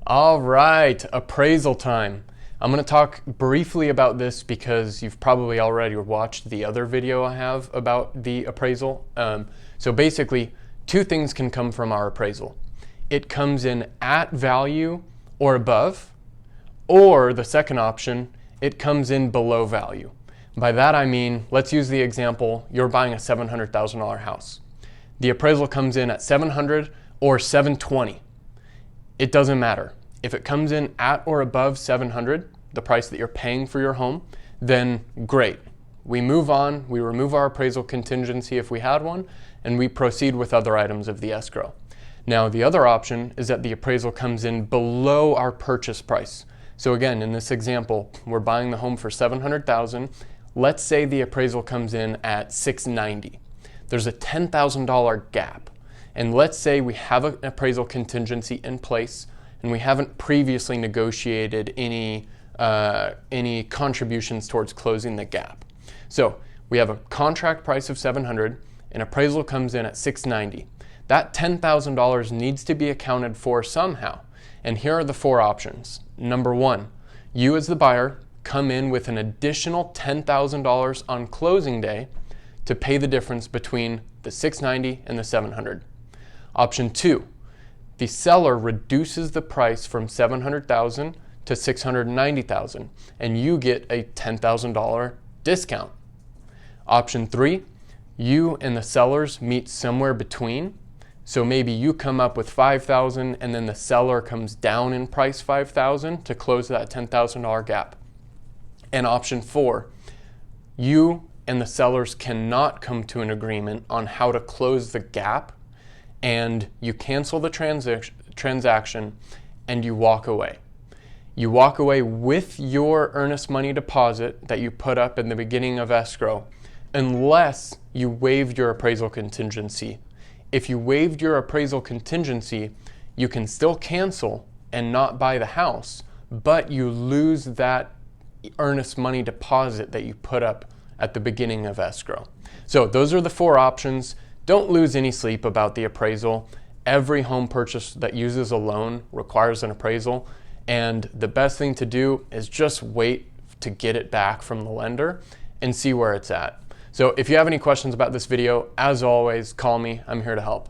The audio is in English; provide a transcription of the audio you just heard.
All right, appraisal time. I'm going to talk briefly about this because you've probably already watched the other video I have about the appraisal. So basically, two things can come from our appraisal. It comes in at value or above, or the second option, it comes in below value. By that I mean, let's use the example, you're buying a $700,000 house. The appraisal comes in at 700 or 720. It doesn't matter. If it comes in at or above 700, the price that you're paying for your home, then great. We move on, we remove our appraisal contingency if we had one, and we proceed with other items of the escrow. Now, the other option is that the appraisal comes in below our purchase price. So again, in this example, we're buying the home for $700,000. Let's say the appraisal comes in at $690. There's a $10,000 gap. And let's say we have an appraisal contingency in place and we haven't previously negotiated any contributions towards closing the gap. So we have a contract price of $700, an appraisal comes in at $690. That $10,000 needs to be accounted for somehow. And here are the four options. Number one, you as the buyer come in with an additional $10,000 on closing day to pay the difference between the $690 and the $700. Option two, the seller reduces the price from $700,000 to $690,000 and you get a $10,000 discount. Option three, you and the sellers meet somewhere between. So maybe you come up with $5,000 and then the seller comes down in price $5,000 to close that $10,000 gap. And option four, you and the sellers cannot come to an agreement on how to close the gap, and you cancel the transaction and you walk away. You walk away with your earnest money deposit that you put up in the beginning of escrow, unless you waived your appraisal contingency. If you waived your appraisal contingency, you can still cancel and not buy the house, but you lose that earnest money deposit that you put up at the beginning of escrow. So those are the four options. Don't lose any sleep about the appraisal. Every home purchase that uses a loan requires an appraisal, and the best thing to do is just wait to get it back from the lender and see where it's at. So if you have any questions about this video, as always, call me. I'm here to help.